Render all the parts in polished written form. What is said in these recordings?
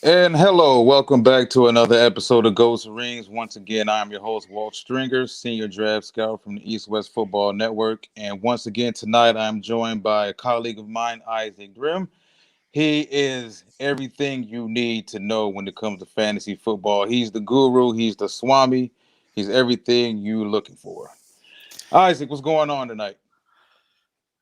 And hello, welcome back to another episode of Ghost Rings. Once again, I'm your host, Walt Stringer, Senior Draft Scout from the East West Football Network. And once again, tonight I'm joined by a colleague of mine, Isaac Grimm. He is everything you need to know when it comes to fantasy football. He's the guru, he's the swami, he's everything you're looking for. Isaac, what's going on tonight?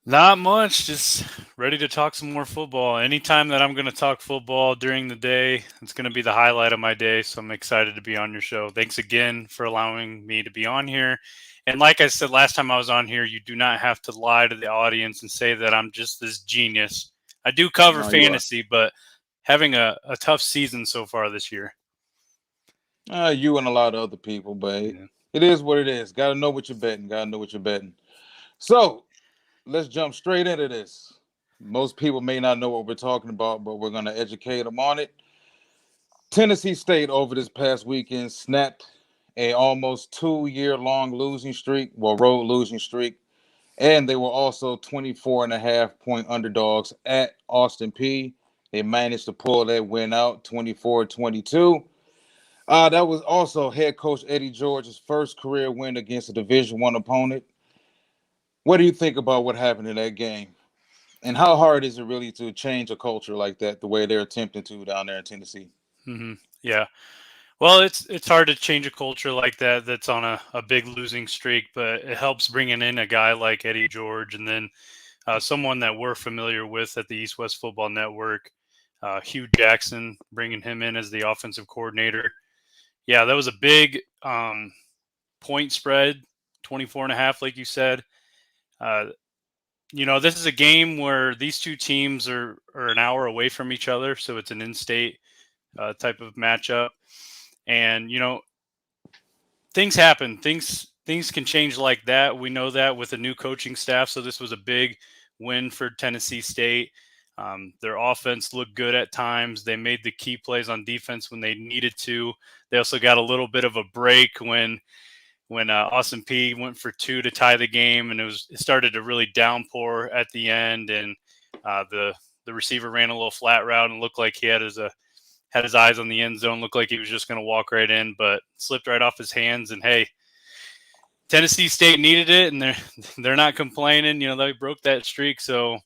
Not much, just ready to talk some more football. Anytime that I'm going to talk football during the day, it's going to be the highlight of my day. So I'm excited to be on your show. Thanks again for allowing me to be on here. And like I said last time I was on here, you do not have to lie to the audience and say that I'm just this genius. I do cover No, you are. fantasy, but having a tough season so far this year. You and a lot of other people, but Yeah. it is what it is. Got to know what you're betting. Got to know what you're betting. So let's jump straight into this. Most people may not know what we're talking about, but we're going to educate them on it. Tennessee State over this past weekend snapped a almost 2 year long losing streak, well, road losing streak, and they were also 24 and a half point underdogs at Austin P. They managed to pull that win out 24-22. That was also head coach Eddie George's first career win against a Division One opponent. What do you think about what happened in that game? And how hard is it really to change a culture like that, the way they're attempting to down there in Tennessee? Yeah. Well, it's hard to change a culture like that that's on a big losing streak, but it helps bringing in a guy like Eddie George and then someone that we're familiar with at the East West Football Network, Hugh Jackson, bringing him in as the offensive coordinator. Yeah, that was a big point spread, 24 and a half, like you said. Uh, this is a game where these two teams are an hour away from each other, so it's an in-state type of matchup. And things happen. Things can change like that. We know that with a new coaching staff. So this was a big win for Tennessee State. Their offense looked good at times. They made the key plays on defense when they needed to. They also got a little bit of a break when Austin P went for two to tie the game, and it started to really downpour at the end, and the receiver ran a little flat route and looked like he had his eyes on the end zone, looked like he was just going to walk right in, but slipped right off his hands. And hey, Tennessee State needed it, and they're not complaining. They broke that streak, so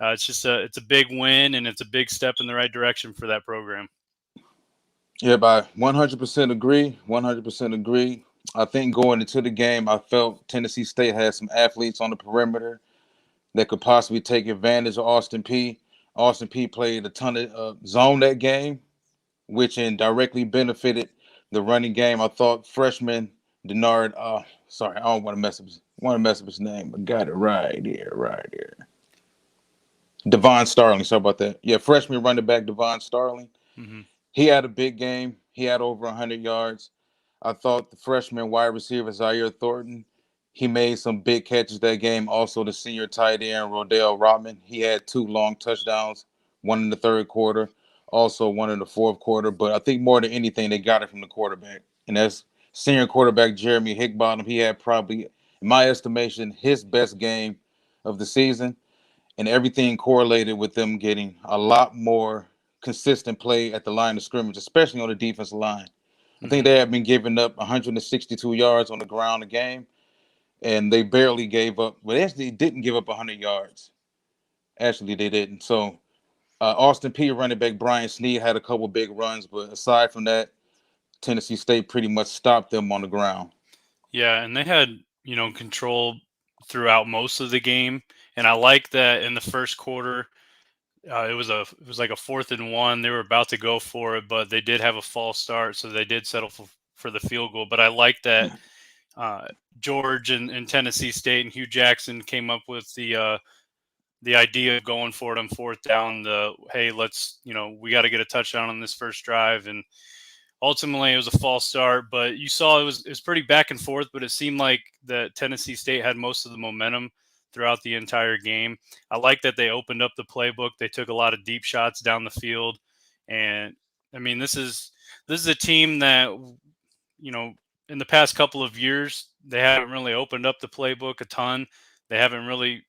it's a big win, and it's a big step in the right direction for that program. Yeah, I 100% agree. 100% agree. I think going into the game, I felt Tennessee State had some athletes on the perimeter that could possibly take advantage of Austin P. Austin P played a ton of zone that game, which indirectly benefited the running game. I thought freshman Denard, sorry, I don't want to mess up his name, but got it right here, right here. Devon Starling, sorry about that. Yeah, freshman running back Devon Starling. Mm-hmm. He had a big game. He had over 100 yards. I thought the freshman wide receiver Zaire Thornton, he made some big catches that game. Also, the senior tight end Rodell Rodman, he had two long touchdowns, one in the third quarter, also one in the fourth quarter. But I think more than anything, they got it from the quarterback, and that's senior quarterback Jeremy Hickbottom. He had probably, in my estimation, his best game of the season, and everything correlated with them getting a lot more consistent play at the line of scrimmage, especially on the defensive line. I think Mm-hmm. they have been giving up 162 yards on the ground a game, and they barely gave up. Well, they actually didn't give up 100 yards. Actually, they didn't. So Austin P running back Brian Snead had a couple big runs, but aside from that, Tennessee State pretty much stopped them on the ground. Yeah, and they had control throughout most of the game, and I like that in the first quarter. It was like a 4th and 1. They were about to go for it, but they did have a false start, so they did settle for the field goal. But I like that uh, George and Tennessee State and Hugh Jackson came up with the idea of going for it on 4th down. The hey, we got to get a touchdown on this first drive, and ultimately it was a false start. But you saw it was pretty back and forth, but it seemed like that Tennessee State had most of the momentum throughout the entire game. I like that they opened up the playbook. They took a lot of deep shots down the field, and I mean this is a team that you know in the past couple of years they haven't really opened up the playbook a ton. They haven't really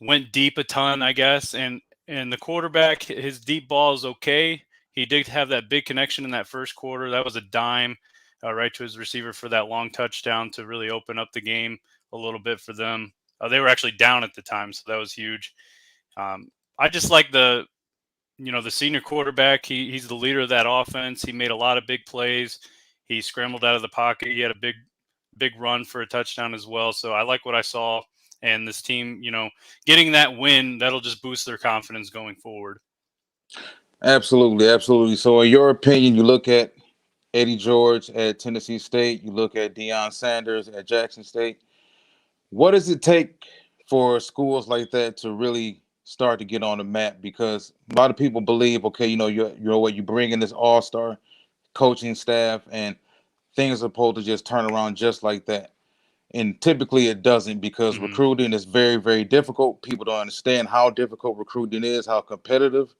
went deep a ton, I guess. And the quarterback, his deep ball is okay. He did have that big connection in that first quarter. That was a dime right to his receiver for that long touchdown to really open up the game a little bit for them. They were actually down at the time, so that was huge. I just like the senior quarterback. He's the leader of that offense. He made a lot of big plays. He scrambled out of the pocket. He had a big run for a touchdown as well. So I like what I saw. And this team, getting that win, that'll just boost their confidence going forward. Absolutely, absolutely. So, in your opinion, you look at Eddie George at Tennessee State, you look at Deion Sanders at Jackson State. What does it take for schools like that to really start to get on the map? Because a lot of people believe, okay, you bring in this all-star coaching staff and things are supposed to just turn around just like that. And typically it doesn't, because Mm-hmm. recruiting is very, very difficult. People don't understand how difficult recruiting is, how competitive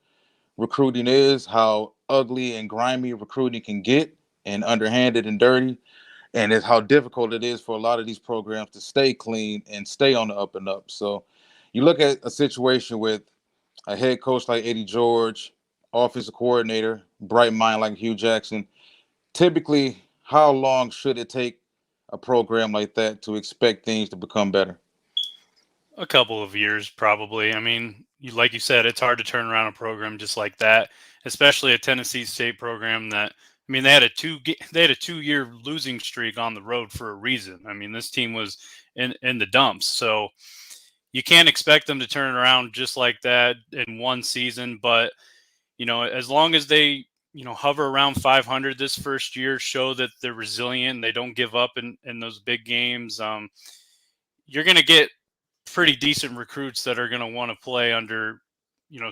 recruiting is, how ugly and grimy recruiting can get, and underhanded and dirty. And it's how difficult it is for a lot of these programs to stay clean and stay on the up and up. So you look at a situation with a head coach like Eddie George, offensive coordinator, bright mind like Hugh Jackson. Typically, how long should it take a program like that to expect things to become better? A couple of years, probably. I mean, like you said, it's hard to turn around a program just like that, especially a Tennessee State program that. I mean, they had a 2-year losing streak on the road for a reason. I mean, this team was in the dumps, so you can't expect them to turn it around just like that in one season. But as long as they hover around 500 this first year, show that they're resilient, they don't give up in those big games. You're going to get pretty decent recruits that are going to want to play under,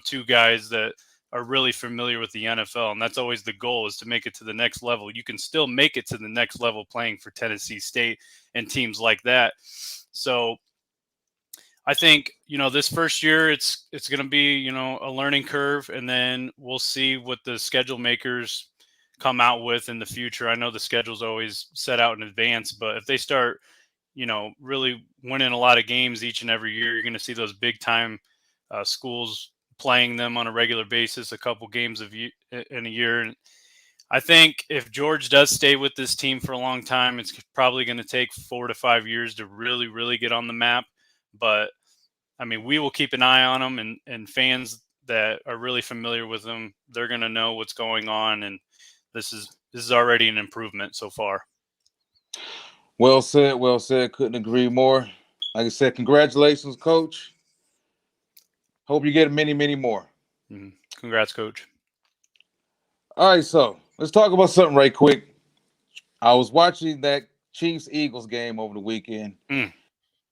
two guys that are really familiar with the NFL. And that's always the goal, is to make it to the next level. You can still make it to the next level playing for Tennessee State and teams like that. So I think, this first year it's going to be, a learning curve, and then we'll see what the schedule makers come out with in the future. I know the schedule's always set out in advance, but if they start really winning a lot of games each and every year, you're going to see those big time schools playing them on a regular basis, a couple games in a year. And I think if George does stay with this team for a long time, it's probably going to take 4 to 5 years to really, really get on the map. But I mean, we will keep an eye on them, and fans that are really familiar with them, they're going to know what's going on. And this is already an improvement so far. Well said, well said. Couldn't agree more. Like I said, congratulations, coach. Hope you get many, many more. Mm-hmm. Congrats, coach. All right, so let's talk about something right quick. I was watching that Chiefs Eagles game over the weekend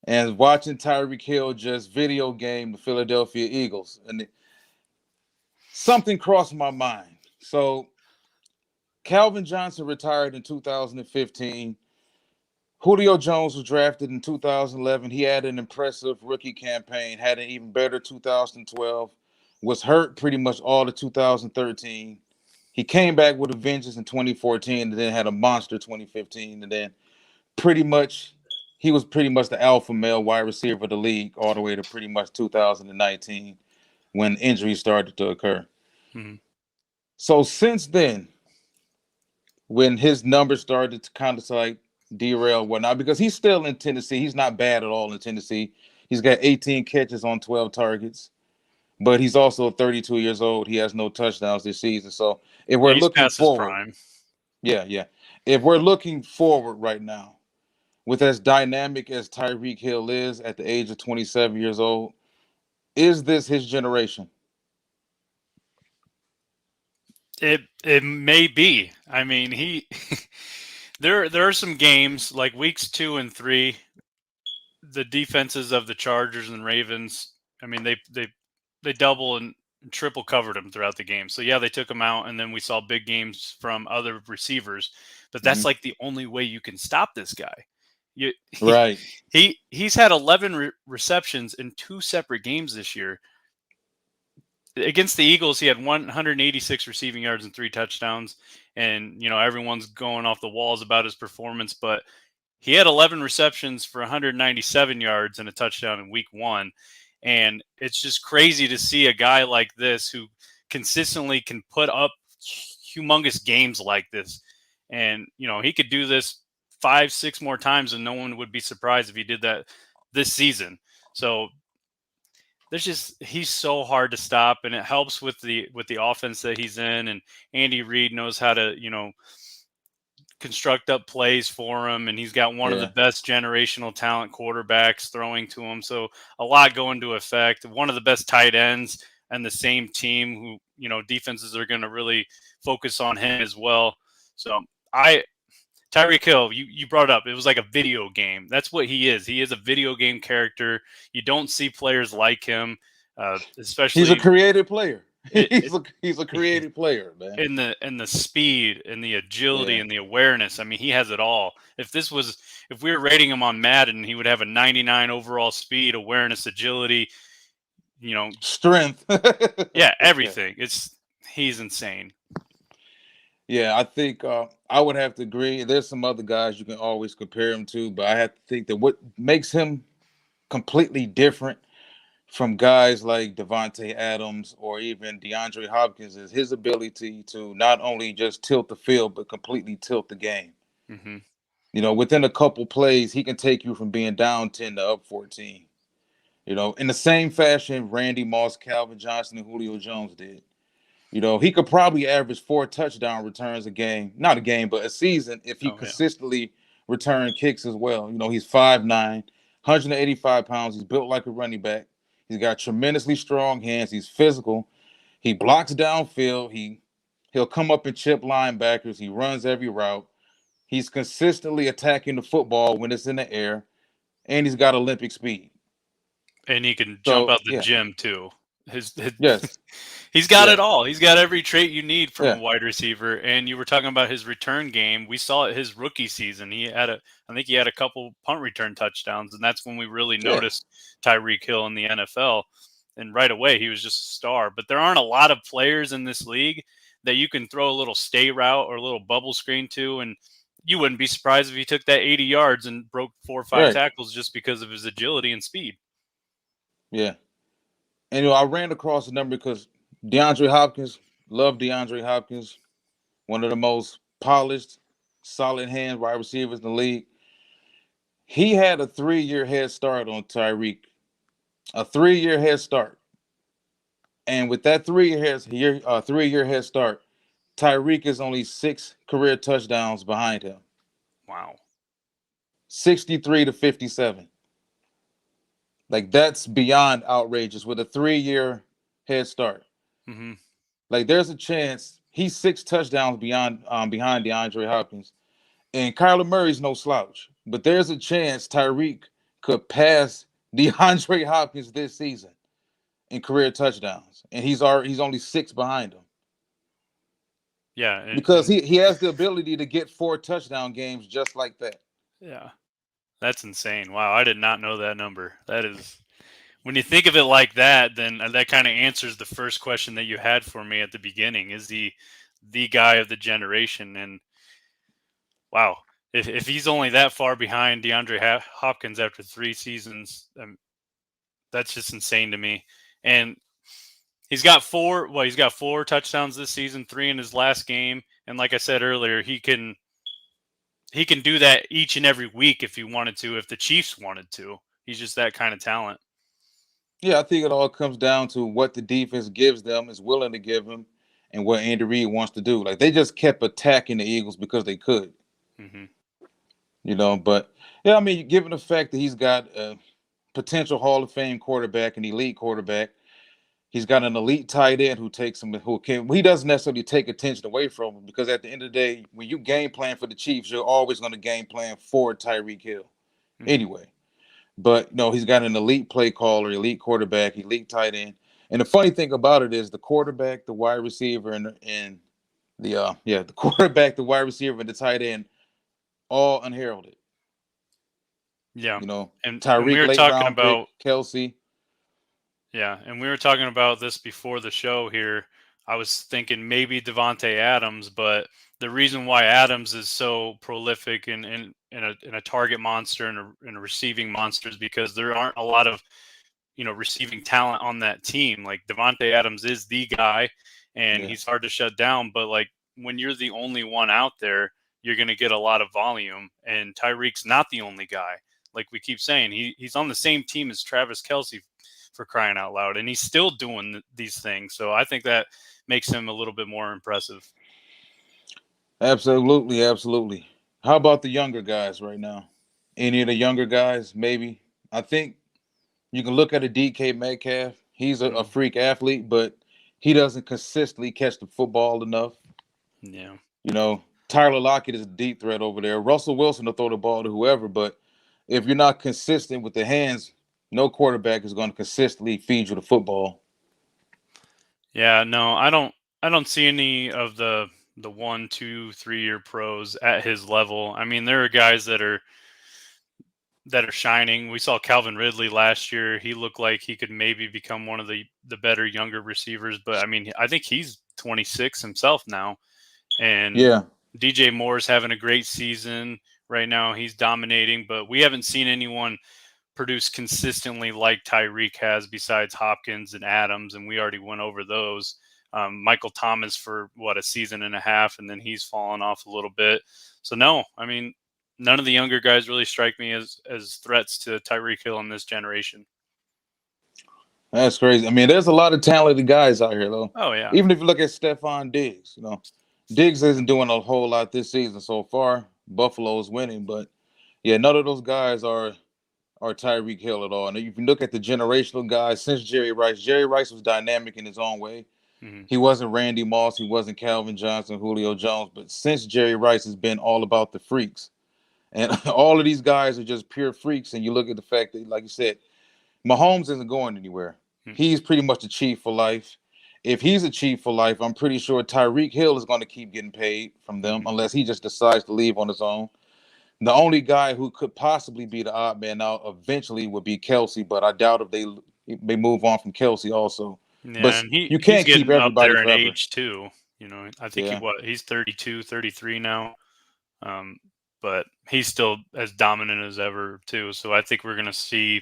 and watching Tyreek Hill just video game the Philadelphia Eagles. And something crossed my mind. So Calvin Johnson retired in 2015. Julio Jones was drafted in 2011. He had an impressive rookie campaign, had an even better 2012, was hurt pretty much all of 2013. He came back with a vengeance in 2014 and then had a monster 2015. And then he was pretty much the alpha male wide receiver of the league all the way to pretty much 2019 when injuries started to occur. Mm-hmm. So since then, when his numbers started to kind of like derail whatnot, because he's still in Tennessee. He's not bad at all in Tennessee. He's got 18 catches on 12 targets, but he's also 32 years old. He has no touchdowns this season. So if we're He's looking past his forward, prime. yeah. If we're looking forward right now, with as dynamic as Tyreek Hill is at the age of 27 years old, is this his generation? It may be. I mean, there are some games like weeks 2 and 3, the defenses of the Chargers and Ravens. I mean, they double and triple covered him throughout the game. So yeah, they took him out, and then we saw big games from other receivers. But that's like the only way you can stop this guy. Right. He's had 11 receptions in 2 separate games this year. Against the Eagles, he had 186 receiving yards and 3 touchdowns. And, everyone's going off the walls about his performance, but he had 11 receptions for 197 yards and a touchdown in week 1. And it's just crazy to see a guy like this who consistently can put up humongous games like this. And, he could do this 5-6 more times and no one would be surprised if he did that this season. So he's so hard to stop, and it helps with the offense that he's in. And Andy Reid knows how to, construct up plays for him, and he's got one of the best generational talent quarterbacks throwing to him. So a lot going to effect. One of the best tight ends and the same team who, defenses are going to really focus on him as well. So Tyreek Hill, you brought up, it was like a video game. That's what he is. He is a video game character. You don't see players like him, especially. He's a creative player. He's a creative player, man. And the speed and the agility and the awareness. I mean, he has it all. If we were rating him on Madden, he would have a 99 overall speed, awareness, agility, strength. Yeah, everything. He's insane. Yeah, I think I would have to agree. There's some other guys you can always compare him to, but I have to think that what makes him completely different from guys like Devontae Adams or even DeAndre Hopkins is his ability to not only just tilt the field, but completely tilt the game. Mm-hmm. Within a couple plays, he can take you from being down 10 to up 14. In the same fashion Randy Moss, Calvin Johnson, and Julio Jones did. He could probably average 4 touchdown returns a game, not a game, but a season if he consistently returned kicks as well. He's 5'9", 185 pounds. He's built like a running back. He's got tremendously strong hands. He's physical. He blocks downfield. He'll come up and chip linebackers. He runs every route. He's consistently attacking the football when it's in the air, and he's got Olympic speed. And he can jump out the gym too. Yes. He's got it all. He's got every trait you need from a wide receiver. And you were talking about his return game. We saw it his rookie season. I think he had a couple punt return touchdowns, and that's when we really noticed Tyreek Hill in the NFL. And right away, he was just a star. But there aren't a lot of players in this league that you can throw a little stay route or a little bubble screen to, and you wouldn't be surprised if he took that 80 yards and broke 4 or 5 tackles just because of his agility and speed. Yeah. And I ran across the number because DeAndre Hopkins, love DeAndre Hopkins, one of the most polished, solid hand wide receivers in the league. He had a 3-year head start on Tyreek, a 3-year head start. And with that 3-year head start, Tyreek is only 6 career touchdowns behind him. Wow. 63 to 57. Like, that's beyond outrageous with a 3-year head start. Mm-hmm. Like, there's a chance he's 6 touchdowns behind DeAndre Hopkins. And Kyler Murray's no slouch. But there's a chance Tyreek could pass DeAndre Hopkins this season in career touchdowns. And he's only 6 behind him. Yeah. Because he has the ability to get 4 touchdown games just like that. Yeah. That's insane. Wow, I did not know that number. That is, when you think of it like that, then that kind of answers the first question that you had for me at the beginning. Is he the guy of the generation? And wow, if he's only that far behind DeAndre Hopkins after 3 seasons, that's just insane to me. And he's got 4 touchdowns this season, 3 in his last game. And like I said earlier, he can do that each and every week if he wanted to, if the Chiefs wanted to. He's just that kind of talent. Yeah, I think it all comes down to what the defense gives them, is willing to give them, and what Andy Reid wants to do. Like, they just kept attacking the Eagles because they could. Mm-hmm. But, yeah, I mean, given the fact that he's got a potential Hall of Fame quarterback, an elite quarterback, he's got an elite tight end he doesn't necessarily take attention away from him, because at the end of the day, when you game plan for the Chiefs, you're always going to game plan for Tyreek Hill anyway. But he's got an elite play caller, elite quarterback, elite tight end. And the funny thing about it is the quarterback, the wide receiver, and the quarterback, the wide receiver, and the tight end, all unheralded. Yeah. And Tyreek, we were talking about Kelsey. Yeah, and we were talking about this before the show here. I was thinking maybe Devontae Adams, but the reason why Adams is so prolific and a target monster and a receiving monster is because there aren't a lot of receiving talent on that team. Like, Devontae Adams is the guy, and Yeah, he's hard to shut down. But like when you're the only one out there, you're going to get a lot of volume. And Tyreek's not the only guy. Like we keep saying, he's on the same team as Travis Kelce, for crying out loud, and he's still doing these things. So I think that makes him a little bit more impressive. absolutely, absolutely. How about the younger guys right now? Any of the younger guys, maybe? I think you can look at a DK Metcalf. He's a Mm, freak athlete, but he doesn't consistently catch the football enough. yeah. You know, Tyler Lockett is a deep threat over there. Russell Wilson will throw the ball to whoever, but if you're not consistent with the hands, no quarterback is going to consistently feed you the football. Yeah, no, I don't see any of the 1, 2, 3 year pros at his level. I mean, there are guys that are shining. We saw Calvin Ridley last year. He looked like he could maybe become one of the better younger receivers, but I mean, I think he's 26 himself now. And Yeah, DJ Moore's having a great season right now. He's dominating, but we haven't seen anyone produce consistently like Tyreek has, besides Hopkins and Adams, and we already went over those. Michael Thomas for what, a season and a half, and then he's fallen off a little bit. So no, I mean, none of the younger guys really strike me as threats to Tyreek Hill in this generation. that's crazy. I mean, there's a lot of talented guys out here, though. Oh yeah. Even if you look at Stephon Diggs, Diggs isn't doing a whole lot this season so far. Buffalo's winning, but yeah, none of those guys are Tyreek Hill at all. And if you look at the generational guys since Jerry Rice was dynamic in his own way. Mm-hmm. He wasn't Randy Moss, he wasn't Calvin Johnson, Julio Jones, but since Jerry Rice has been all about the freaks. And all of these guys are just pure freaks. And you look at the fact that, like you said, Mahomes isn't going anywhere. He's pretty much a chief for life. If he's a chief for life, I'm pretty sure Tyreek Hill is going to keep getting paid from them Mm-hmm. unless he just decides to leave on his own. The only guy who could possibly be the odd man out eventually would be Kelsey, but I doubt if they move on from Kelsey also. Yeah, But and you he's can't keep getting up everybody there in forever. age too. You know, I think Yeah. he's 32, 33 now. Um, but he's still as dominant as ever too. So I think we're going to see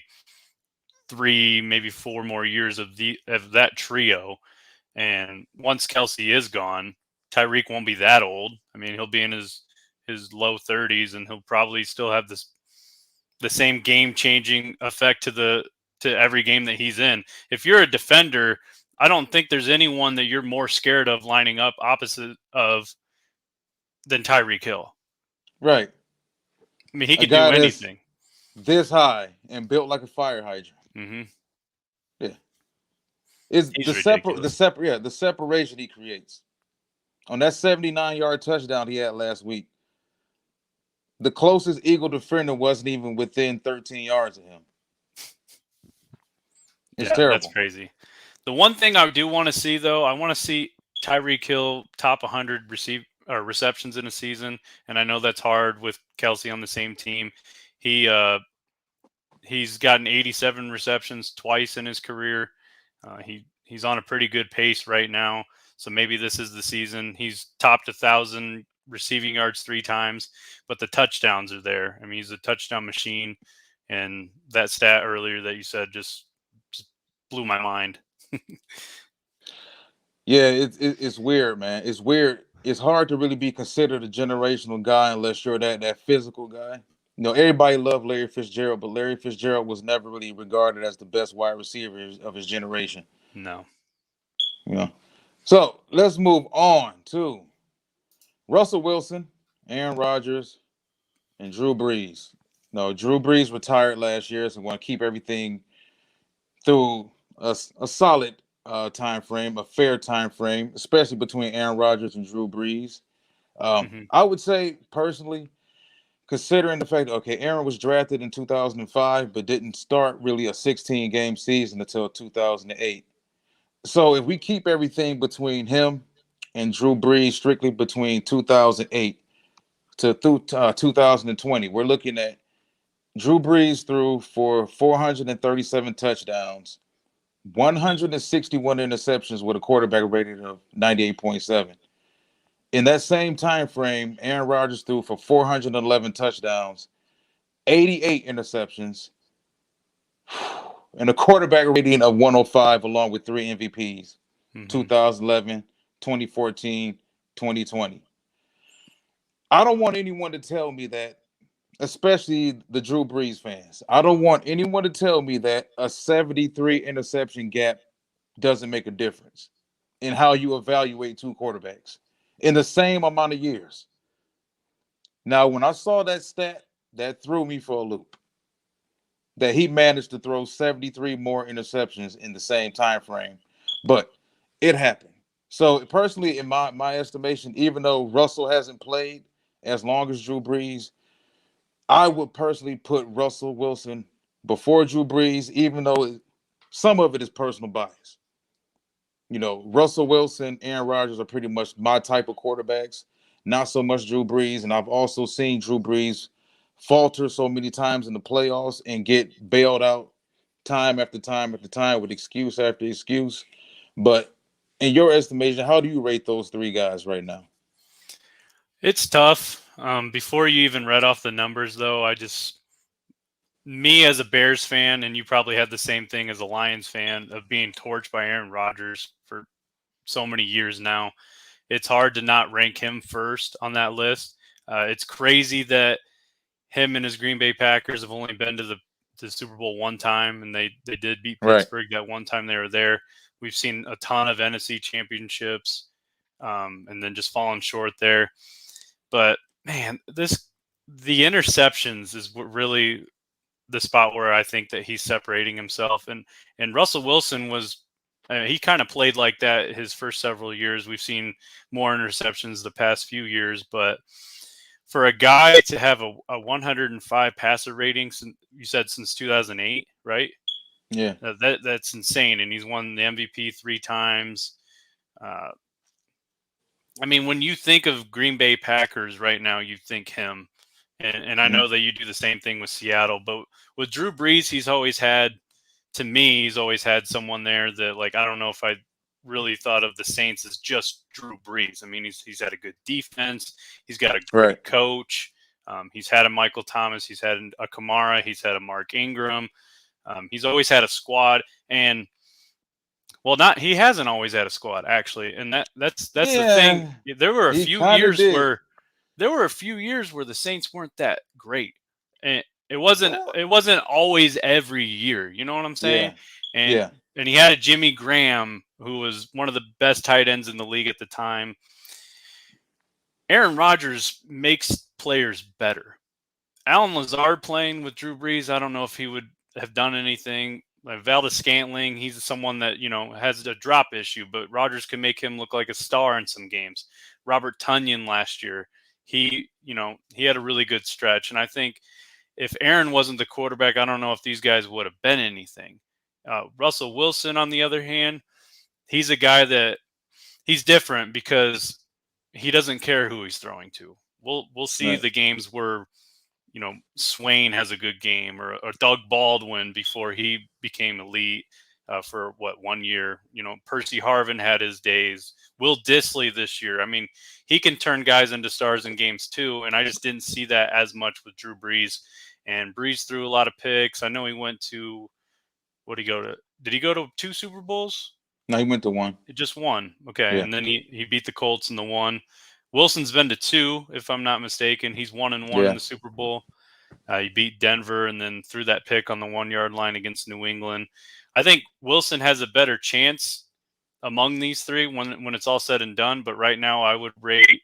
3, maybe 4 more years of that trio. And once Kelsey is gone, Tyreek won't be that old. I mean, he'll be in his low 30s, and he'll probably still have the same game changing effect to every game that he's in. If you're a defender, I don't think there's anyone that you're more scared of lining up opposite of than Tyreek Hill. Right. I mean, he A could do guy that's anything. this high and built like a fire hydrant. Hmm. Yeah. Is He's ridiculous. the separation he creates. On that 79-yard touchdown he had last week, the closest Eagle defender wasn't even within 13 yards of him. It's Yeah, that's terrible. crazy. The one thing I do want to see, though, I want to see Tyreek Hill top 100 receptions in a season, and I know that's hard with Kelsey on the same team. He he's gotten 87 receptions twice in his career. He's on a pretty good pace right now, so maybe this is the season. He's topped 1,000 receiving yards 3 times, but the touchdowns are there. I mean, he's a touchdown machine, and that stat earlier that you said just blew my mind. Yeah, it's weird, man. It's weird. It's hard to really be considered a generational guy unless you're that physical guy. Everybody loved Larry Fitzgerald, but Larry Fitzgerald was never really regarded as the best wide receiver of his generation. No. You know. So let's move on to Russell Wilson, Aaron Rodgers, and Drew Brees. No, Drew Brees retired last year, so we're going to keep everything through a solid time frame, a fair time frame, especially between Aaron Rodgers and Drew Brees. Hmm. I would say personally, considering the fact that okay, Aaron was drafted in 2005, but didn't start really a 16-game season until 2008. So if we keep everything between him and Drew Brees strictly between 2008 to 2020, we're looking at Drew Brees threw for 437 touchdowns, 161 interceptions with a quarterback rating of 98.7. In that same time frame, Aaron Rodgers threw for 411 touchdowns, 88 interceptions, and a quarterback rating of 105 along with 3 MVPs, Hmm. 2011, 2014, 2020. I don't want anyone to tell me that, especially the Drew Brees fans. I don't want anyone to tell me that a 73 interception gap doesn't make a difference in how you evaluate two quarterbacks in the same amount of years. Now, when I saw that stat, that threw me for a loop. That he managed to throw 73 more interceptions in the same time frame, but it happened. So personally, in my estimation, even though Russell hasn't played as long as Drew Brees, I would personally put Russell Wilson before Drew Brees, even though some of it is personal bias. Russell Wilson, Aaron Rodgers are pretty much my type of quarterbacks, not so much Drew Brees. And I've also seen Drew Brees falter so many times in the playoffs and get bailed out time after time after time with excuse after excuse. But in your estimation, how do you rate those three guys right now? It's tough. Before you even read off the numbers, though, me as a Bears fan, and you probably had the same thing as a Lions fan of being torched by Aaron Rodgers for so many years now. It's hard to not rank him first on that list. It's crazy that him and his Green Bay Packers have only been to the Super Bowl one time, and they did beat Right. Pittsburgh that one time they were there. We've seen a ton of NFC championships, and then just falling short there. But man, the interceptions is what really the spot where I think that he's separating himself. And Russell Wilson was he kind of played like that his first several years. We've seen more interceptions the past few years, but for a guy to have a 105 passer rating, you said since 2008, right? Yeah. That's insane, and he's won the MVP 3 times. Uh, I mean, when you think of Green Bay Packers right now, you think him. And I Mhm. know that you do the same thing with Seattle, but with Drew Brees, to me, he's always had someone there that, like, I don't know if I really thought of the Saints as just Drew Brees. I mean, he's had a good defense. He's got a Right. great coach. He's had a Michael Thomas. He's had a Kamara. He's had a Mark Ingram. He's always had a squad. And well, not he hasn't always had a squad actually, and that's the thing. Yeah. There were a He few kind of years did. where the Saints weren't that great, and Well, it wasn't always every year. You know what I'm saying? yeah. And Yeah. and he had a Jimmy Graham who was one of the best tight ends in the league at the time. Aaron Rodgers makes players better. Alan Lazard playing with Drew Brees, I don't know if he would have done anything. Like Valdez Scantling, he's someone that has a drop issue, but Rodgers can make him look like a star in some games. Robert Tunyon last year, he had a really good stretch, and I think if Aaron wasn't the quarterback, I don't know if these guys would have been anything. Russell Wilson, on the other hand, he's a guy that he's different because he doesn't care who he's throwing to. We'll see Right. the games where Swain has a good game, or Doug Baldwin before he became elite for 1 year. Percy Harvin had his days. Will Disley this year. I mean, he can turn guys into stars in games too, and I just didn't see that as much with Drew Brees. And Brees threw a lot of picks. I know he went to what did he go to? Did he go to 2 Super Bowls? No, he went to one. Just one. Okay, Yeah. and then he beat the Colts in the one. Wilson's been to two, if I'm not mistaken. He's 1-1 in Yeah. the Super Bowl. He beat Denver and then threw that pick on the 1 yard line against New England. I think Wilson has a better chance among these three when it's all said and done. But right now, I would rate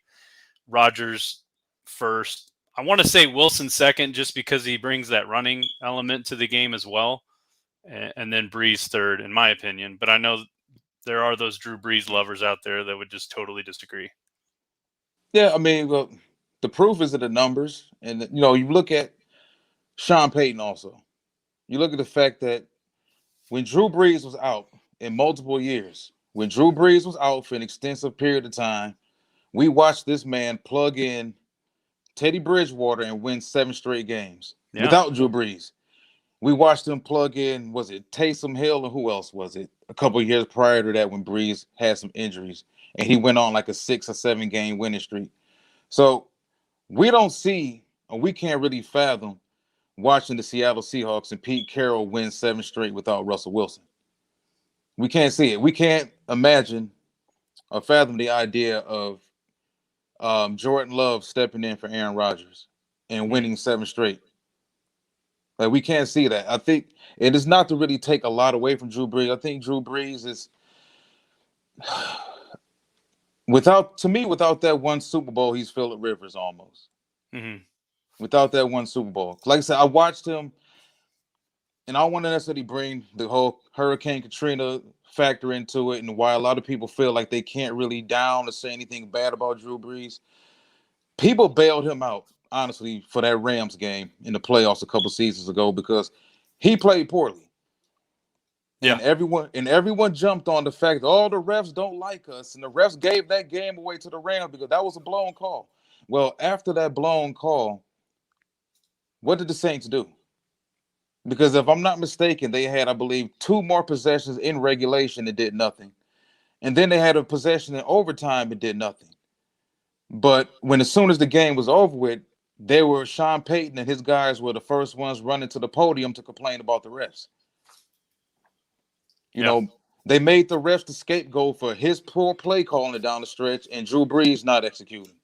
Rodgers first. I want to say Wilson second, just because he brings that running element to the game as well, and then Brees third, in my opinion. But I know there are those Drew Brees lovers out there that would just totally disagree. Yeah. I mean, well, the proof is in the numbers, and you look at Sean Payton also. You look at the fact that when Drew Brees was out in multiple years, when Drew Brees was out for an extensive period of time, we watched this man plug in Teddy Bridgewater and win 7 straight games Yeah. without Drew Brees. We watched him plug in, was it Taysom Hill, and who else was it? A couple of years prior to that when Brees had some injuries and he went on like a 6 or 7 game winning streak. So we don't see, or we can't really fathom watching the Seattle Seahawks and Pete Carroll win 7 straight without Russell Wilson. We can't see it. We can't imagine fathom the idea of Jordan Love stepping in for Aaron Rodgers and Mm. winning 7 straight. Like we can't see that. I think it is not to really take a lot away from Drew Brees. I think Drew Brees is without that one Super Bowl, he's Phillip Rivers almost. Mm-hmm. Without that one Super Bowl, like I said, I watched him, and I don't want to necessarily bring the whole Hurricane Katrina factor into it, and why a lot of people feel like they can't really down or say anything bad about Drew Brees. People bailed him out, honestly, for that Rams game in the playoffs a couple seasons ago because he played poorly. Yeah. And everyone jumped on the fact that all the refs don't like us, and the refs gave that game away to the Rams because that was a blown call. Well, after that blown call, what did the Saints do? Because if I'm not mistaken, they had, I believe, 2 more possessions in regulation that did nothing. And then they had a possession in overtime and did nothing. But when as soon as the game was over with, they were Sean Payton and his guys were the first ones running to the podium to complain about the refs. You Yeah. know, they made the refs the scapegoat for his poor play calling down the stretch and Drew Brees not executing.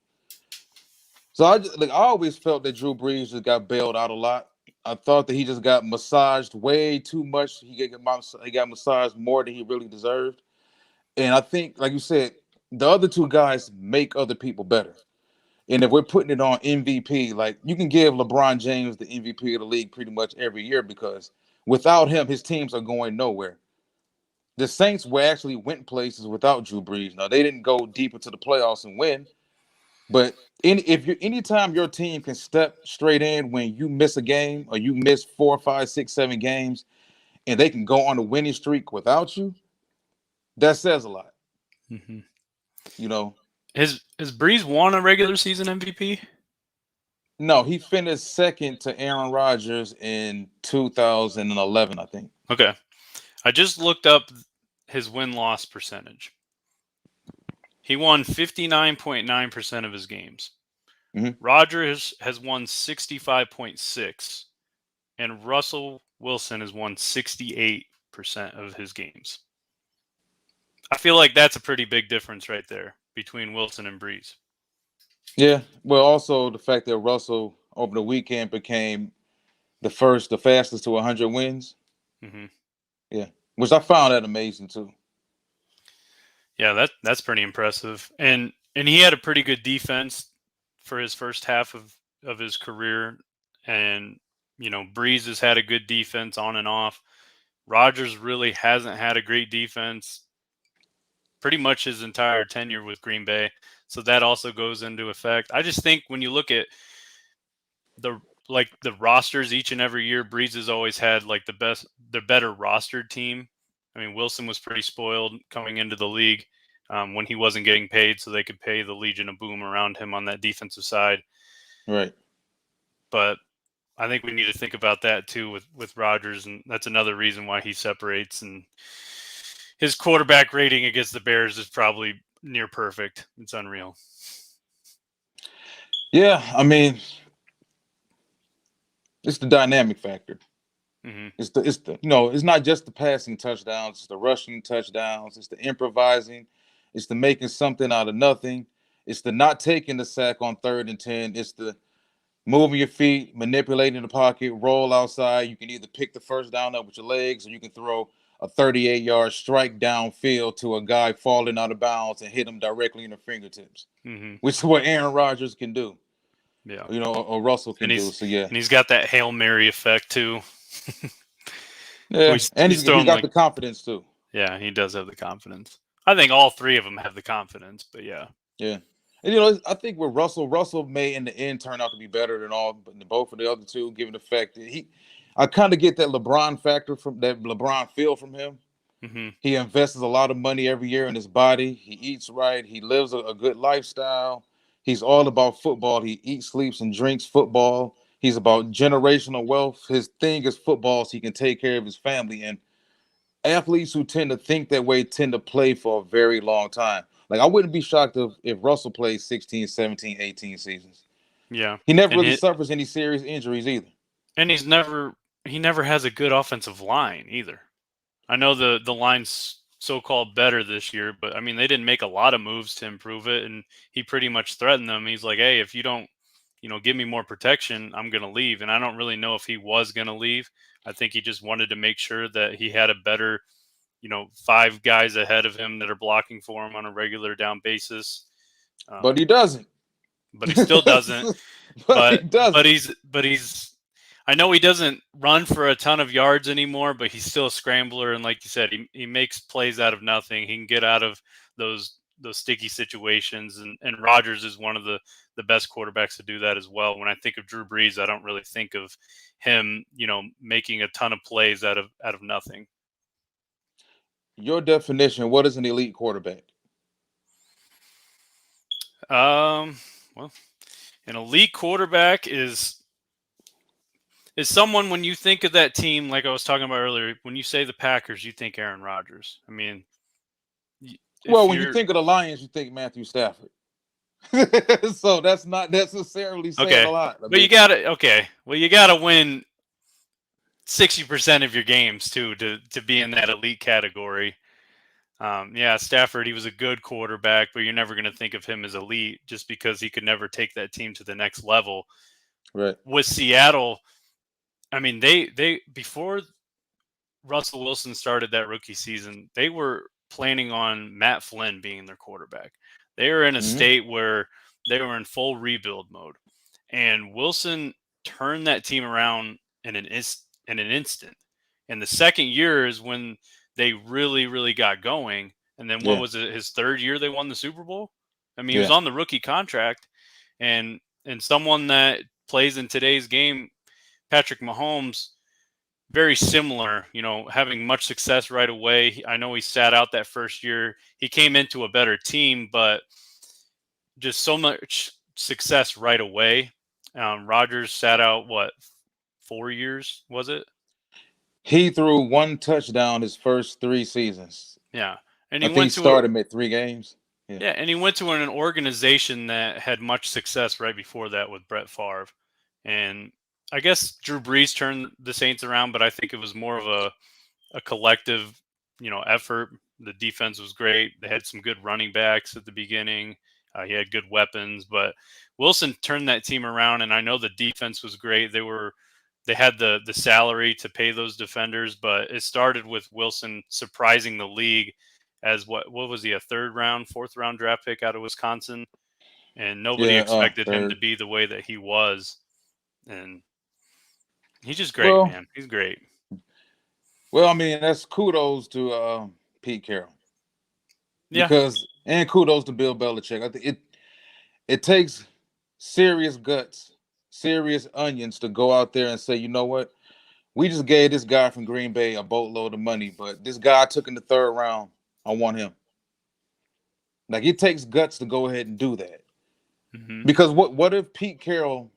So I always felt that Drew Brees just got bailed out a lot. I thought that he just got massaged way too much. He got massaged more than he really deserved. And I think, like you said, the other 2 guys make other people better. And if we're putting it on MVP, like you can give LeBron James the MVP of the league pretty much every year because without him, his teams are going nowhere. The Saints were actually went places without Drew Brees. Now they didn't go deep into the playoffs and win, but anytime your team can step straight in when you miss a game or you miss 4, 5, 6, 7 games, and they can go on a winning streak without you, that says a lot. Mm-hmm. You know, Has Breeze won a regular season MVP? no, he finished second to Aaron Rodgers in 2011, I think. Okay. I just looked up his win-loss percentage. He won 59.9% of his games. Mm-hmm. Rodgers has won 65.6, and Russell Wilson has won 68% of his games. I feel like that's a pretty big difference right there between Wilson and Breeze. Yeah. Well, also the fact that Russell over the weekend became the fastest to 100 wins. Mm-hmm. Yeah, which I found that amazing too. Yeah, that's pretty impressive. And he had a pretty good defense for his first half of his career. And, Breeze has had a good defense on and off. Rodgers really hasn't had a great defense pretty much his entire tenure with Green Bay. So that also goes into effect. I just think when you look at the rosters each and every year, Breeze has always had like the better rostered team. I mean, Wilson was pretty spoiled coming into the league when he wasn't getting paid, so they could pay the Legion of Boom around him on that defensive side. Right. But I think we need to think about that too with Rodgers, and that's another reason why he separates. And his quarterback rating against the Bears is probably near perfect. It's unreal. Yeah, I mean, it's the dynamic factor. Mm-hmm. It's not just the passing touchdowns, it's the rushing touchdowns, it's the improvising, it's the making something out of nothing, it's the not taking the sack on 3rd and 10, it's the moving your feet, manipulating the pocket, roll outside. You can either pick the first down up with your legs, or you can throw a 38-yard strike downfield to a guy falling out of bounds and hit him directly in the fingertips, Mm-hmm. which is what Aaron Rodgers can do. Yeah. Or Russell can And do. So yeah, he's got that Hail Mary effect too. yeah, and He's he's throwing got like, the confidence too. yeah, he does have the confidence. I think all three of them have the confidence, but yeah. Yeah, and I think with Russell may in the end turn out to be better than both of the other 2, given the fact that I kind of get that LeBron factor from that LeBron feel from him. Mm-hmm. He invests a lot of money every year in his body. He eats right. He lives a good lifestyle. He's all about football. He eats, sleeps, and drinks football. He's about generational wealth. His thing is football, so he can take care of his family. And athletes who tend to think that way tend to play for a very long time. Like I wouldn't be shocked if Russell plays 16, 17, 18 seasons. Yeah. He never And really suffers any serious injuries either. and he never has a good offensive line either. I know the line's so-called better this year, but I mean, they didn't make a lot of moves to improve it, and he pretty much threatened them. He's like, "Hey, if you don't, give me more protection, I'm going to leave." And I don't really know if he was going to leave. I think he just wanted to make sure that he had a better, five guys ahead of him that are blocking for him on a regular down basis. But he Um, doesn't. but he still doesn't. But he But doesn't. he's. I know he doesn't run for a ton of yards anymore, but he's still a scrambler. And like you said, he makes plays out of nothing. He can get out of those sticky situations. And Rodgers is one of the best quarterbacks to do that as well. When I think of Drew Brees, I don't really think of him, making a ton of plays out of nothing. Your definition, what is an elite quarterback? Well, an elite quarterback is someone, when you think of that team, like I was talking about earlier, when you say the Packers, you think Aaron Rodgers. I mean, Well, if when you you're think of the Lions, you think Matthew Stafford. So that's not necessarily saying okay, a lot. I but mean, you gotta win 60% of your games too to be in that elite category. Yeah, Stafford, he was a good quarterback, but you're never going to think of him as elite just because he could never take that team to the next level. right. With Seattle, I mean, they before Russell Wilson started that rookie season, they were planning on Matt Flynn being their quarterback. They were in a Hmm. state where they were in full rebuild mode, and Wilson turned that team around in an instant. And the second year is when they really, really got going. And then what Yeah. was it? His third year they won the Super Bowl. I mean, he was Yeah. on the rookie contract, and someone that plays in today's game, Patrick Mahomes, very similar, having much success right away. I know he sat out that first year. He came into a better team, but just so much success right away. Rodgers sat out, what, 4 years, was it? He threw one touchdown his first 3 seasons. Yeah. And I he think he went to a, started him at 3 games. Yeah. yeah, and he went to an organization that had much success right before that with Brett Favre. And I guess Drew Brees turned the Saints around, but I think it was more of a collective, effort. The defense was great. They had some good running backs at the beginning. He had good weapons, but Wilson turned that team around. And I know the defense was great. They had the salary to pay those defenders, but it started with Wilson surprising the league as what was he, a third round, fourth round draft pick out of Wisconsin, and nobody Yeah. expected him to Third. be the way that he was. And he's just great, Well, man. He's great. I mean, that's kudos to Pete Carroll Yeah, and kudos to Bill Belichick. I think it takes serious guts, serious onions to go out there and say, you know what, we just gave this guy from Green Bay a boatload of money, but this guy I took in the third round. I want him. Like it takes guts to go ahead and do that. hmm Because what if Pete Carroll,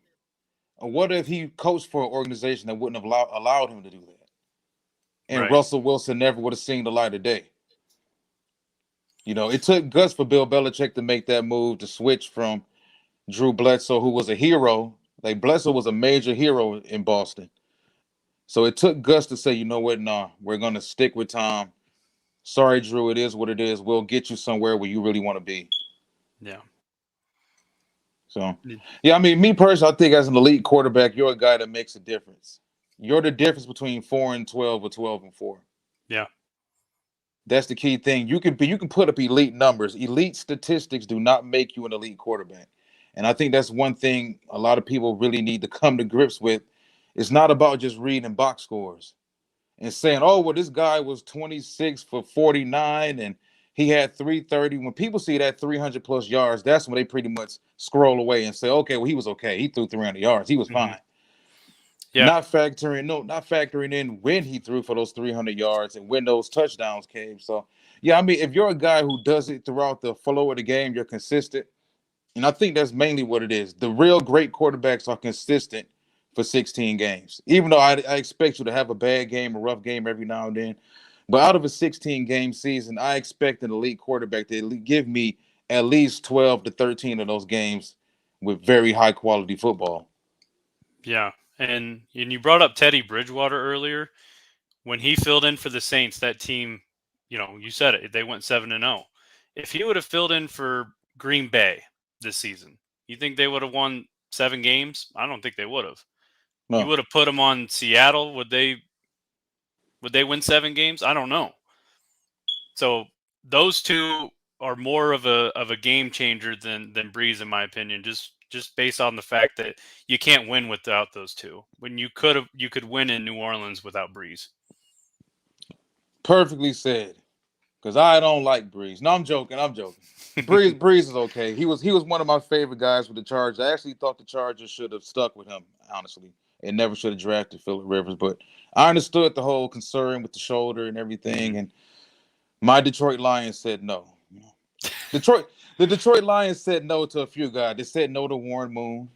or what if he coached for an organization that wouldn't have allowed him to do that, and right. Russell Wilson never would have seen the light of day? It took guts for Bill Belichick to make that move to switch from Drew Bledsoe, who was a hero. Like Bledsoe was a major hero in Boston. So it took guts to say, you know what, nah, we're gonna stick with Tom. Sorry, Drew, it is what it is. We'll get you somewhere where you really want to be. Yeah. So, yeah, I mean, me personally, I think as an elite quarterback, you're a guy that makes a difference. You're the difference between 4-12 or 12-4. Yeah. That's the key thing. You can put up elite numbers. Elite statistics do not make you an elite quarterback. And I think that's one thing a lot of people really need to come to grips with. It's not about just reading box scores and saying, "Oh, well, this guy was 26 for 49 and he had 330." When people see that 300 plus yards, that's when they pretty much scroll away and say, "Okay, well, he was okay. He threw 300 yards. He was hmm fine." Yeah. Not factoring in when he threw for those 300 yards and when those touchdowns came. So, yeah, I mean, if you're a guy who does it throughout the flow of the game, you're consistent. And I think that's mainly what it is. The real great quarterbacks are consistent for 16 games. Even though I expect you to have a bad game, a rough game every now and then. But out of a 16 game season, I expect an elite quarterback to give me at least 12 to 13 of those games with very high quality football. Yeah. And you brought up Teddy Bridgewater earlier. When he filled in for the Saints, that team, you said it. They went 7-0. If he would have filled in for Green Bay this season, you think they would have won 7 games? I don't think they would have. You No. would have put them on Seattle. Would they win 7 games? I don't know. So those two are more of a game changer than Breeze, in my opinion. Just based on the fact that you can't win without those two. When you could win in New Orleans without Breeze. Perfectly said. Because I don't like Breeze. No, I'm joking. Breeze is okay. He was one of my favorite guys with the Chargers. I actually thought the Chargers should have stuck with him, honestly, and never should have drafted Phillip Rivers. But I understood the whole concern with the shoulder and everything. And my Detroit Lions said no. The Detroit Lions said no to a few guys. They said no to Warren Moon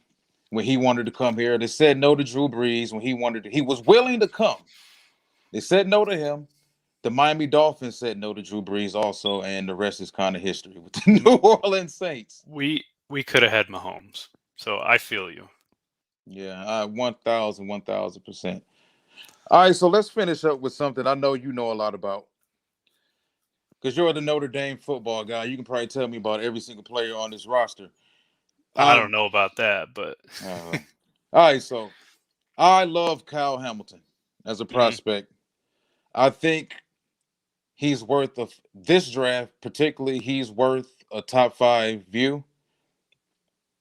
when he wanted to come here. They said no to Drew Brees when he was willing to come. They said no to him. The Miami Dolphins said no to Drew Brees also, and the rest is kind of history with the New Orleans Saints. We could have had Mahomes, so I feel you. Yeah, 1,000%. All right, so let's finish up with something I know you know a lot about. Because you're the Notre Dame football guy. You can probably tell me about every single player on this roster. I don't know about that, but all right, so I love Kyle Hamilton as a prospect. I think he's worth of this draft, particularly. He's worth a top 5 view.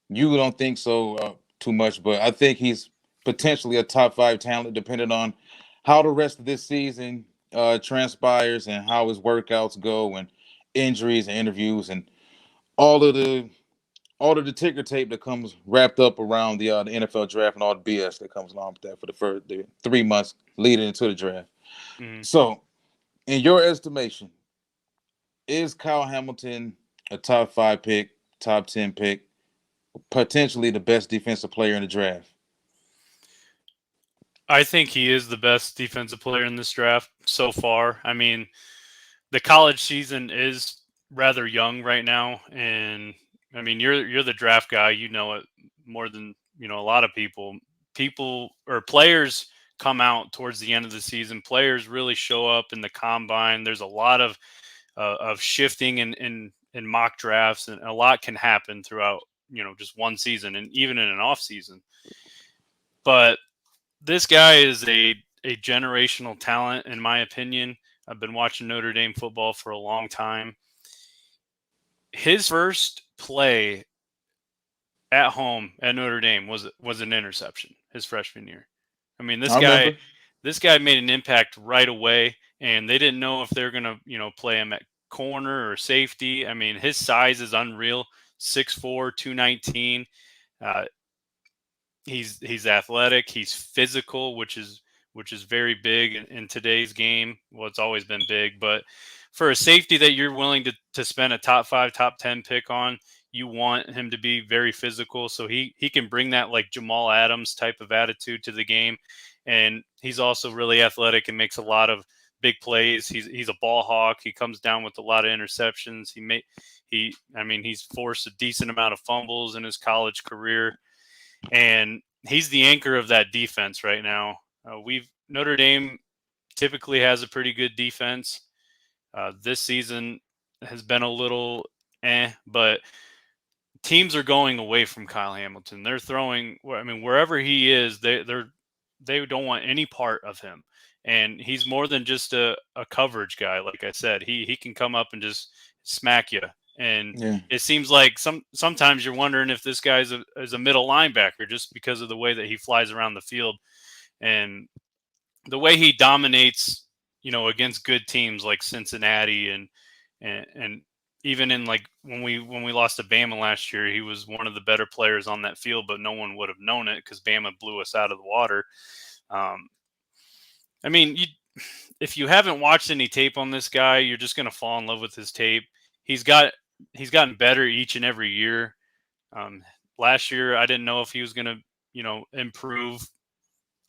You don't think so too much, but I think he's potentially a top 5 talent, depending on how the rest of this season transpires and how his workouts go, and injuries and interviews and all of the ticker tape that comes wrapped up around the NFL draft and all the BS that comes along with that for the 3 months leading into the draft. So, in your estimation, is Kyle Hamilton a top 5 pick, top 10 pick, potentially the best defensive player in the draft? I think he is the best defensive player in this draft so far. I mean, the college season is rather young right now, and I mean, you're the draft guy. You know it more than a lot of people. People or players come out towards the end of the season. Players really show up in the combine. There's a lot of shifting in mock drafts, and a lot can happen throughout just one season, and even in an off season. But this guy is a generational talent, in my opinion. I've been watching Notre Dame football for a long time. His first play at home at Notre Dame was an interception his freshman year. I mean, this guy made an impact right away, and they didn't know if they're going to, play him at corner or safety. I mean, his size is unreal. 6'4", 219. He's athletic. He's physical, which is very big in today's game. Well, it's always been big, but for a safety that you're willing to spend a top 5, top 10 pick on, you want him to be very physical. So he can bring that like Jamal Adams type of attitude to the game. And he's also really athletic and makes a lot of big plays. He's a ball hawk. He comes down with a lot of interceptions. He's forced a decent amount of fumbles in his college career. And he's the anchor of that defense right now. Notre Dame typically has a pretty good defense. This season has been a little but teams are going away from Kyle Hamilton. They're throwing, wherever he is, they don't want any part of him. And he's more than just a coverage guy. Like I said, he can come up and just smack you. And It seems like sometimes you're wondering if this guy is a middle linebacker just because of the way that he flies around the field and the way he dominates, against good teams like Cincinnati and even in like when we lost to Bama last year, he was one of the better players on that field, but no one would have known it because Bama blew us out of the water. If you haven't watched any tape on this guy, you're just going to fall in love with his tape. He's gotten better each and every year. Last year, I didn't know if he was going to, improve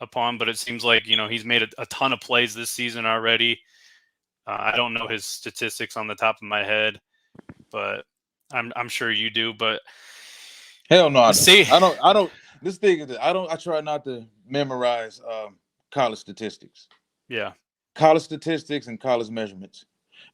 upon, but it seems like, he's made a ton of plays this season already. I don't know his statistics on the top of my head, but I'm sure you do. But hell no, I don't. This thing is, I try not to memorize college statistics. Yeah. College statistics and college measurements.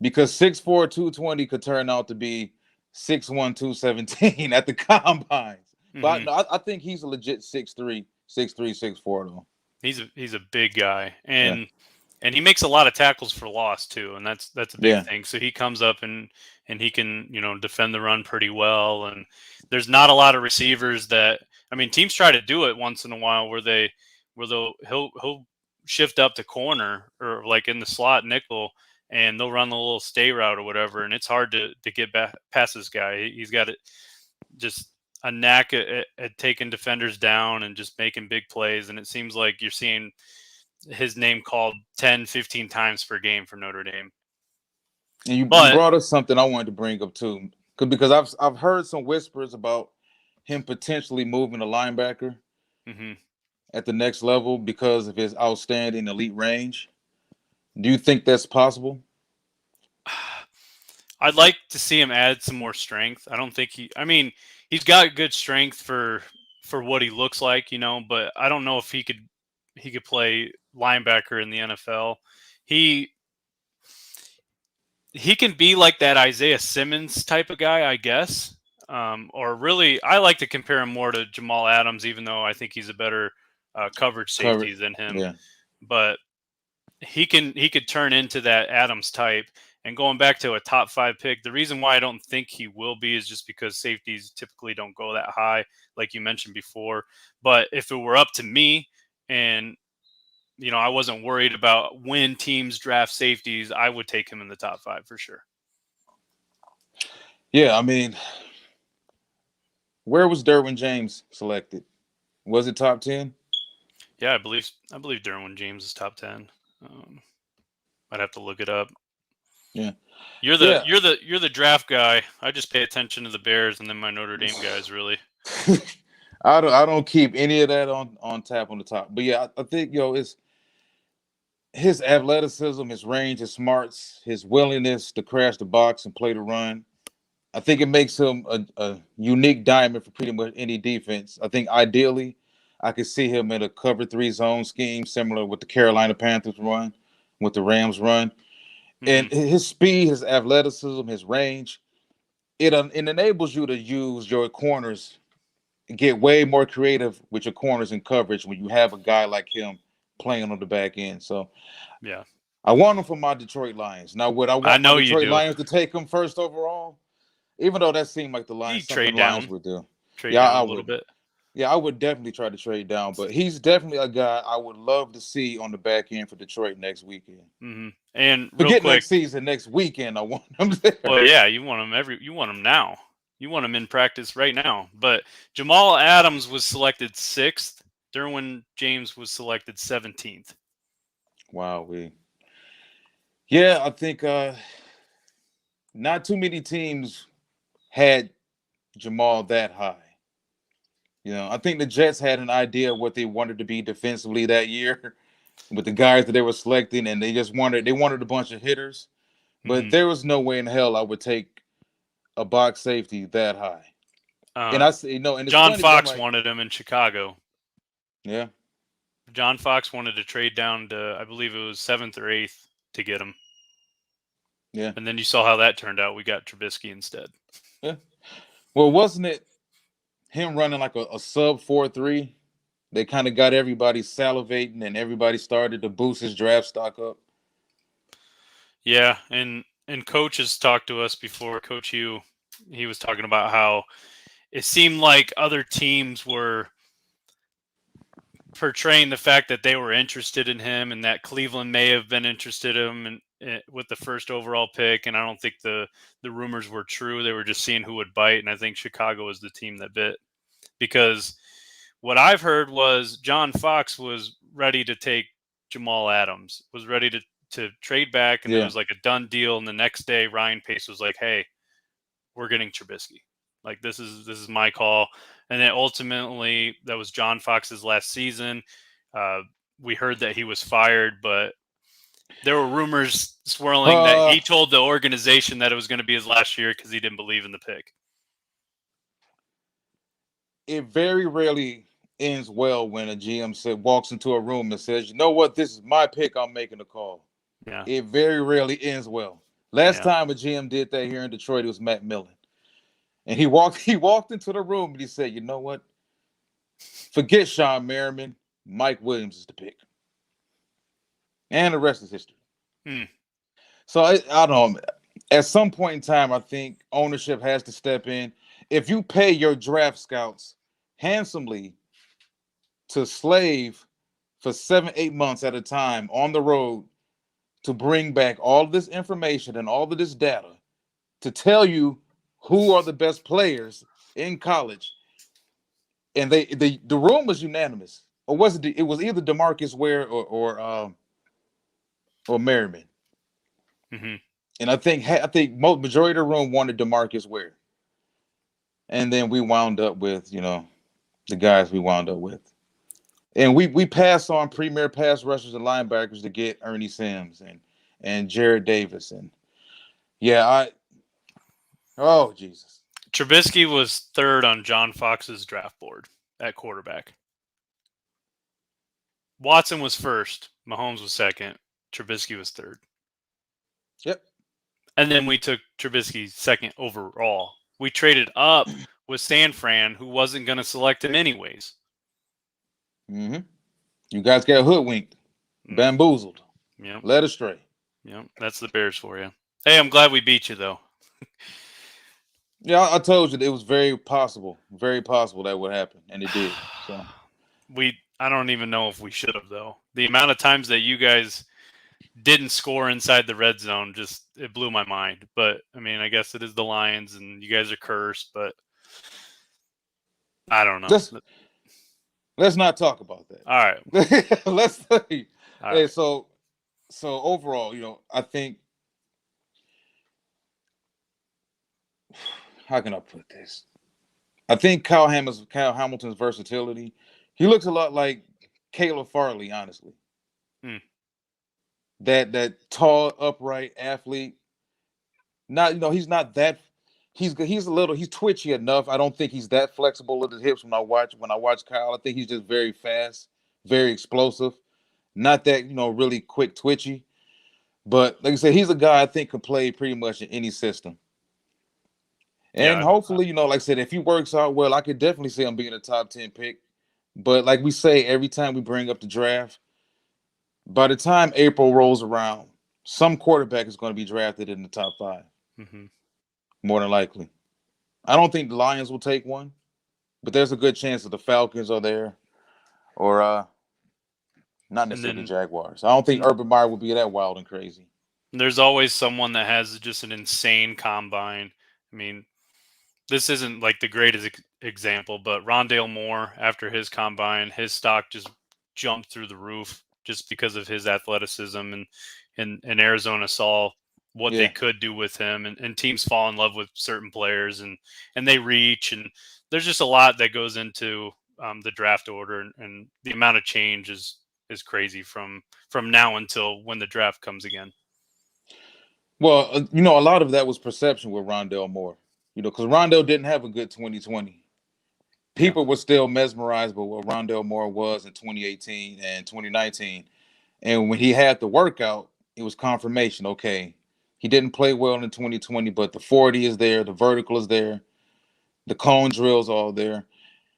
because 6'4", 220 could turn out to be 6'1", 217 at the combines. But Hmm. no, I think he's a legit 6'3", 6'3", 6'4", though. He's a big guy, Yeah, and he makes a lot of tackles for loss too, and that's a big yeah. thing. So he comes up and he can defend the run pretty well. And there's not a lot of receivers that, I mean, teams try to do it once in a while where he'll shift up to corner or like in the slot nickel, and they'll run the little stay route or whatever, and it's hard to get back past this guy. He's got it just a knack at taking defenders down and just making big plays. And it seems like you're seeing his name called 10, 15 times per game for Notre Dame. And you But brought us something I wanted to bring up too, because I've heard some whispers about him potentially moving a linebacker mhm. at the next level because of his outstanding elite range. Do you think that's possible? I'd like to see him add some more strength. I don't think I mean, he's got good strength for what he looks like, but I don't know if he could play linebacker in the NFL. He he can be like that Isaiah Simmons type of guy, I guess. Or really, I like to compare him more to Jamal Adams, even though I think he's a better coverage Covered. safety than him. Yeah. But he could turn into that Adams type. And going back to a top 5 pick, the reason why I don't think he will be is just because safeties typically don't go that high, like you mentioned before. But if it were up to me, and I wasn't worried about when teams draft safeties, I would take him in the top 5 for sure. Yeah, I mean, where was Derwin James selected? Was it top 10? Yeah, I believe Derwin James is top 10. I'd have to look it up. Yeah. You're the Yeah. you're the you're the draft guy. I just pay attention to the Bears and then my Notre Dame guys really. I don't keep any of that on tap on the top. But yeah, I think it's his athleticism, his range, his smarts, his willingness to crash the box and play the run. I think it makes him a unique diamond for pretty much any defense. I think ideally, I could see him in a cover 3 zone scheme, similar with the Carolina Panthers run, with the Rams run. Hmm. And his speed, his athleticism, his range, it enables you to use your corners, get way more creative with your corners and coverage when you have a guy like him playing on the back end. So Yeah, I want him for my Detroit Lions. Now, would I I want my know you Detroit do. Lions to take him first overall? Even though that seemed like the You Lions, something trade Lions down, would do. trade Yeah, down I a little would. bit. Yeah, I would definitely try to trade down, but he's definitely a guy I would love to see on the back end for Detroit next weekend. And real Forget quick, next season, next weekend. I want him there. well, yeah, you want him now. You want him in practice right now. But Jamal Adams was selected 6th. Derwin James was selected 17th. Wow, yeah, I think not too many teams had Jamal that high. I think the Jets had an idea of what they wanted to be defensively that year with the guys that they were selecting, and they wanted a bunch of hitters. But Hmm. there was no way in hell I would take a box safety that high. And Uh, I say no, and it's John funny because I'm Fox like, wanted him in Chicago. yeah, John Fox wanted to trade down to, I believe it was 7th or 8th to get him. yeah, And then you saw how that turned out. We got Trubisky instead. yeah. Well, wasn't it him running like a sub 4.3? They kind of got everybody salivating, and everybody started to boost his draft stock up. Yeah, and coach has talked to us before. Coach Hugh, he was talking about how it seemed like other teams were portraying the fact that they were interested in him, and that Cleveland may have been interested in him with the first overall pick. And I don't think the rumors were true. They were just seeing who would bite, and I think Chicago was the team that bit, because what I've heard was John Fox was ready to take Jamal Adams, was ready to trade back, and it Yeah. was like a done deal. And the next day, Ryan Pace was like, "Hey, we're getting Trubisky. Like this is my call." And then ultimately, that was John Fox's last season. Uh, we heard that he was fired, but there were rumors swirling that Uh, he told the organization that it was going to be his last year because he didn't believe in the pick. it very rarely ends well when a GM walks into a room and says, "You know what? This is my pick. I'm making a call." Yeah. It very rarely ends well. Last Yeah. time a GM did that here in Detroit, it was Matt Millen. And he walked into the room and he said, you know what? Forget Sean Merriman. Mike Williams is the pick. And the rest is history. Hmm. So I don't know. At some point in time, I think ownership has to step in. If you pay your draft scouts handsomely to slave for 7, 8 months at a time on the road to bring back all this information and all of this data to tell you who are the best players in college, and the room was unanimous, or was it? It was either DeMarcus Ware or Merriman, Hmm. and I think most majority of the room wanted DeMarcus Ware, and then we wound up with the guys we wound up with, and we passed on premier pass rushers and linebackers to get Ernie Sims and Jared Davis, and yeah, oh Jesus. Trubisky was third on John Fox's draft board at quarterback. Watson was first. Mahomes was second. Trubisky was third. Yep. And then we took Trubisky second overall. We traded up with San Fran, who wasn't going to select him anyways. Mm-hmm. You guys got hoodwinked, bamboozled, led astray. Yep, that's the Bears for you. Hey, I'm glad we beat you, though. Yeah, I told you that it was very possible that would happen, and it did. So I don't even know if we should have, though. The amount of times that you guys didn't score inside the red zone, it blew my mind. But I mean, I guess it is the Lions, and you guys are cursed. But I don't know. Let's not talk about that. All right. Let's say, hey, right. so overall, I think, how can I put this? I think Kyle Hamilton's versatility. He looks a lot like Caleb Farley, honestly. Hmm. That tall, upright athlete. Not, he's not that. He's twitchy enough. I don't think he's that flexible at his hips when I watch Kyle. I think he's just very fast, very explosive. Not that really quick, twitchy. But like I said, he's a guy I think could play pretty much in any system. And Yeah. hopefully, like I said, if he works out well, I could definitely see him being a top 10 pick. But like we say every time we bring up the draft, by the time April rolls around, some quarterback is going to be drafted in the top 5. Mm-hmm. More than likely. I don't think the Lions will take one, but there's a good chance that the Falcons are there, or not necessarily the Jaguars. I don't think Urban Meyer will be that wild and crazy. There's always someone that has just an insane combine. I mean, this isn't like the greatest example, but Rondale Moore, after his combine, his stock just jumped through the roof just because of his athleticism, and Arizona saw what they could do with him, and teams fall in love with certain players, and they reach, and there's just a lot that goes into the draft order, and the amount of change is crazy from now until when the draft comes again. Well, a lot of that was perception with Rondale Moore, because Rondale didn't have a good 2020. People were still mesmerized by what Rondale Moore was in 2018 and 2019. And when he had the workout, it was confirmation. Okay, he didn't play well in 2020, but the 40 is there, the vertical is there, the cone drill's all there.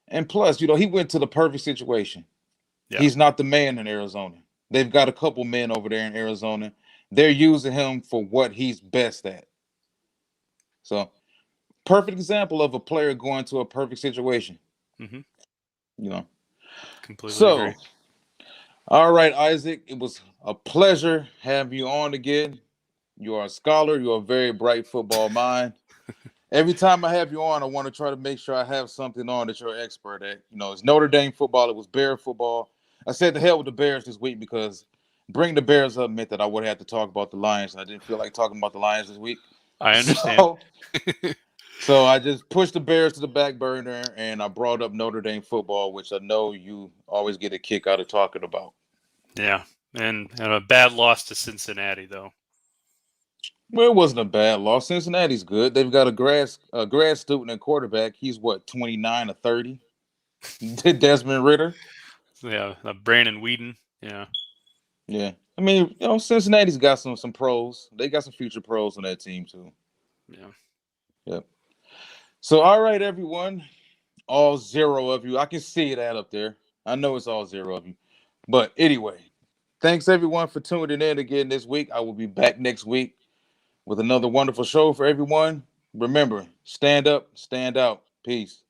And plus, he went to the perfect situation. Yeah. He's not the man in Arizona. They've got a couple men over there in Arizona. They're using him for what he's best at. So, perfect example of a player going to a perfect situation. Mm-hmm. Completely agree. All right, Isaac, it was a pleasure having you on again. You are a scholar. You're a very bright football mind. Every time I have you on, I want to try to make sure I have something on that you're an expert at. It's Notre Dame football. It was Bear football. I said the hell with the Bears this week because bringing the Bears up meant that I would have to talk about the Lions. I didn't feel like talking about the Lions this week. I understand. So I just pushed the Bears to the back burner, and I brought up Notre Dame football, which I know you always get a kick out of talking about. Yeah, and a bad loss to Cincinnati, though. Well, it wasn't a bad loss. Cincinnati's good. They've got a grad student and quarterback. He's 29 or 30. Desmond Ritter. Yeah, Brandon Whedon. Yeah. Yeah. I mean, Cincinnati's got some pros. They got some future pros on that team too. Yeah. Yep. So all right, everyone, all zero of you. I can see it out up there. I know it's all zero of you. But anyway, thanks everyone for tuning in again this week. I will be back next week with another wonderful show for everyone. Remember, stand up, stand out. Peace.